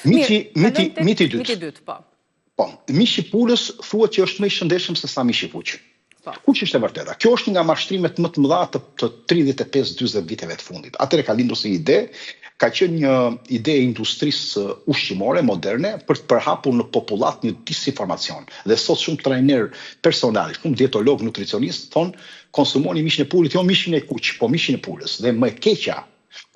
Miti i dytë, po. Po, mishi i pulës thuhet që është më i shëndetshëm se sa mishi i kuq. Kuq është e vërteta. Kjo është nga mashtrimet më të mëdha të 35-40 viteve të fundit. Atëherë ka lindur si ide, ka qenë një ide e industrisë ushqimore moderne për të përhapur në popullat një disinformacion. Dhe sot shumë trajner personal, shumë dietolog, nutricionist thonë konsumoni mishin e pulit, jo mishin e kuq, po mishin e pulës. Dhe më e keqja,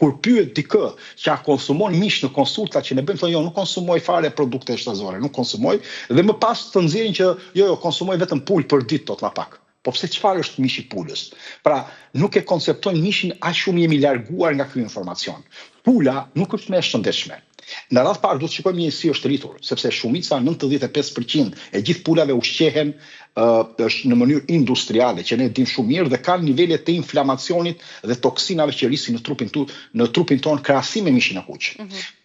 kur pyet dikë që a konsumon mish në konsulta që ne bëjmë, thonë jo, nuk konsumoj fare produkte shtazore, nuk konsumoj, dhe më pas të nxjerrin që jo, konsumoj vetëm pul për ditë tot pak. Po pse çfarë është mishi i pulës? Pra, nuk e konceptojnë mishin aq shumë jemi larguar nga ky informacion. Pula nuk është më e shëndetshme. Në radhë parë duhet të shikojmë si është rritur, sepse shumica 95% e gjithë pulave ushqehen është në mënyrë industriale, që ne dim shumë mirë dhe kanë nivele të inflamacionit dhe toksinave që rrisin në trupin ton krahasim me mishin e kuq.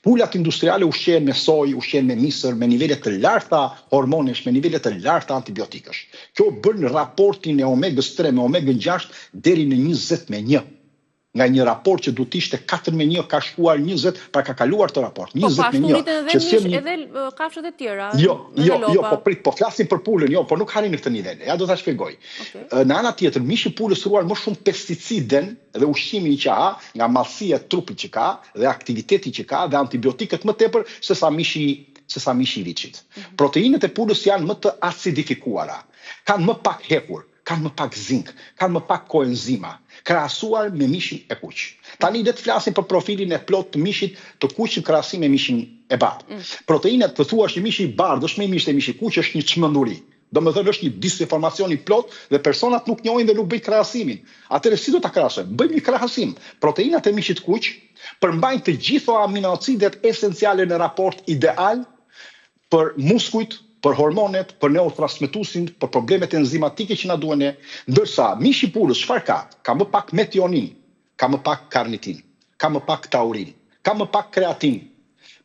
Pulat industriale ushqehen me sojë, ushqehen me misër, me nivele të larta hormonesh, me nivele të larta antibiotikësh. Kjo bën raportin e omegës 3 me omegën 6 deri në 20:1. Nga një raport që duhet ishte 4:1 ka shkuar 20, pra ka kaluar të raport. 20:1. Edhe kafshët e tjera. Jo, po flasim për pulën, jo, po nuk harrin në këtë nivel. Ja do ta shpjegoj. Në ana tjetër, mishi i pulës ruan më shumë pesticiden dhe ushqimin që ka, nga mallësia e trupit që ka dhe aktiviteti që ka dhe antibiotikët më tepër se sa mishi i viçit. Proteinët e pulës janë më të acidifikuara, kanë më pak hekur, kanë më pak zink, kanë më pak koenzima, krahasuar me mishin e kuq. Tani le të flasim për profilin e plot të mishit të kuq në krahasim me mishin e bardhë. Proteinat të thuash që mishi i bardhë është më i mirë se mishi i kuq është një çmenduri. Domethënë është një disinformacion i plot dhe personat nuk njohin dhe nuk bëjnë krahasimin. Atëherë si do ta krahasojmë? Bëjmë një krahasim. Proteinat e mishit kuq përmbajnë të gjitha aminoacidet esenciale në raport ideal për muskujt, për hormonet, për neurotransmetuesin, për problemet enzimatike që na duhen, ndërsa mishi i pulës çfarë ka? Ka më pak metionin, ka më pak karnitin, ka më pak taurin, ka më pak kreatin,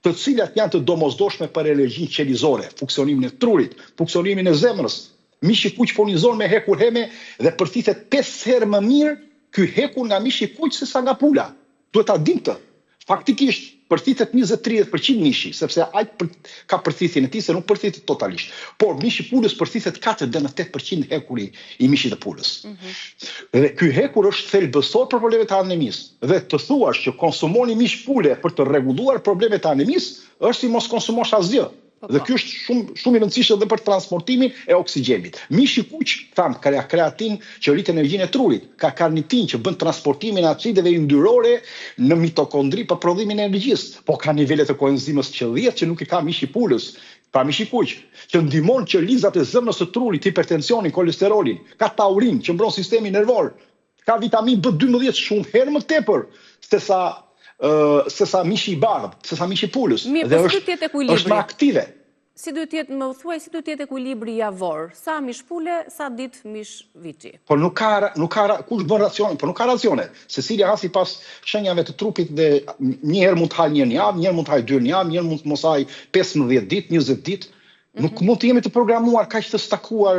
të cilat janë të domosdoshme për alergjinë qelizore, funksionimin e trurit, funksionimin e zemrës. Mishi i kuq furnizon me hekur heme dhe përthithet 5 herë më mirë ky hekur nga mishi i kuq se sa nga pula. Duhet ta dim këtë. Faktikisht përthithet 20-30% mishi, sepse aq ka përthithjen e tij se nuk përthithet totalisht. Por mishi i pulës përthithet 4-8% hekuri i mishit të pulës. Dhe ky hekur është thelbësor për problemet e anemisë. Dhe të thuash që konsumoni mish pule për të rregulluar problemet e anemisë, është si mos konsumosh asgjë. Dhe ky është shumë i rëndësishëm edhe për transportimin e oksigjenit. Mishi i kuq, tham, ka kreatin që rrit energjinë e trurit, ka karnitin që bën transportimin e acideve yndyrore në mitokondri për prodhimin e energjisë, po ka nivele të koenzimës Q10 që nuk i ka mishi i pulës. Pra mishi i kuq, që ndihmon qelizat e zemrës së trurit, hipertensionin, kolesterolin, ka taurin që mbron sistemin nervor, ka vitamin B12 shumë herë më tepër se sa mishi i bardhë, se sa mishi i pulës. Dhe është më aktive. Si duhet të jetë, më thuaj, si duhet të jetë ekuilibri javor? Sa mish pule, sa ditë mish viçi? Po nuk ka kush bën racione, po nuk ka racione. Secili ha sipas shenjave të trupit dhe një herë mund të haj një javë, një herë mund të haj 2 javë, një herë mund të mos haj 15 ditë, 20 ditë. Nuk mund të jemi të programuar kaq të stakuar,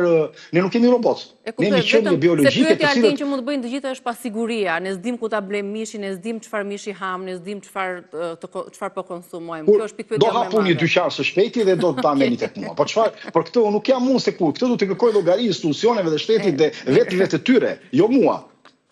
ne nuk jemi robot. Ne jemi qenie biologjike të cilët që mund të bëjnë të gjitha është pasiguria, ne s'dim ku ta blejmë mishin, ne s'dim çfarë mishi ham, ne s'dim çfarë po konsumojmë. Kjo është pikpyetja më e madhe. Do hapun një dyqan së shpejti dhe do të pameni tek mua. Po çfarë? Por këtë nuk jam unë se ku. Këtë do të kërkoj llogari institucioneve dhe shtetit dhe vetëve të tyre, jo mua.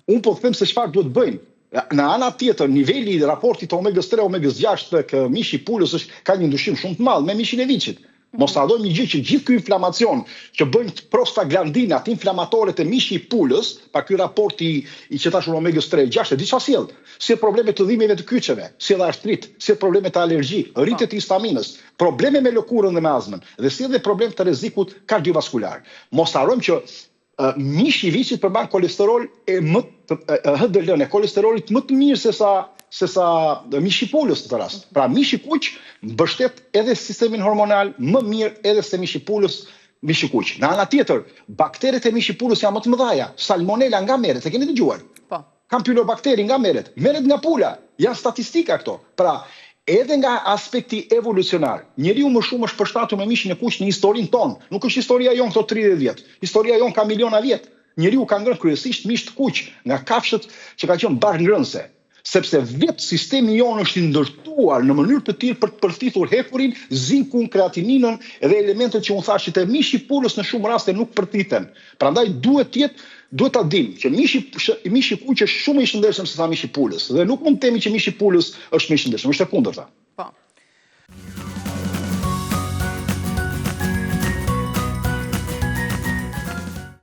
Unë po them se çfarë duhet bëjmë. Në ana tjetër, niveli i raportit omegës 3 omegës 6 tek mishi i pulës ka një ndryshim shumë të madh me mishin e viçit. Mos ta dojmë një gjë që gjithë ky inflamacion që bëjnë prostaglandinat inflamatore të mishi i pulës, pa ky raport i që tashun omegës 3 6 e diçka sjell. Si probleme të dhimbjeve të kyçeve, si artrit, si probleme të alergji, rritje të histaminës, probleme me lëkurën dhe me azmën, dhe si edhe problem të rrezikut kardiovaskular. Mos harrojmë që mishi i viçit përmban kolesterol HDL e kolesterolit më të mirë se sa mishi i pulës në këtë rast. Pra mishi i kuq mbështet edhe sistemin hormonal më mirë edhe se mishi i pulës, mishi i kuq. Në ana tjetër, bakteret e mishi i pulës janë më të mëdha. Salmonella nga merret, e keni dëgjuar? Po. Kampylobakteri nga merret nga pula. Janë statistika këto. Pra, edhe nga aspekti evolucionar, njeriu më shumë është përshtatur me mishin e kuq në historinë tonë. Nuk është historia jonë këto 30 vjet. Historia jonë ka miliona vjet. Njeriu ka ngrënë kryesisht mish të kuq nga kafshët që kanë qenë barngrënëse. sepse vetë sistemi jonë është i ndërtuar në mënyrë të tillë për të përfituar hekurin, zinkun, kreatininën edhe elementet që unë thash që te mishi i pulës në shumë raste nuk përfiten. Prandaj duhet ta dim që mishi i kuq është shumë i shëndetshëm se sa mishi i pulës dhe nuk mund të themi që mishi i pulës është më i shëndetshëm, është e kundërta. Po.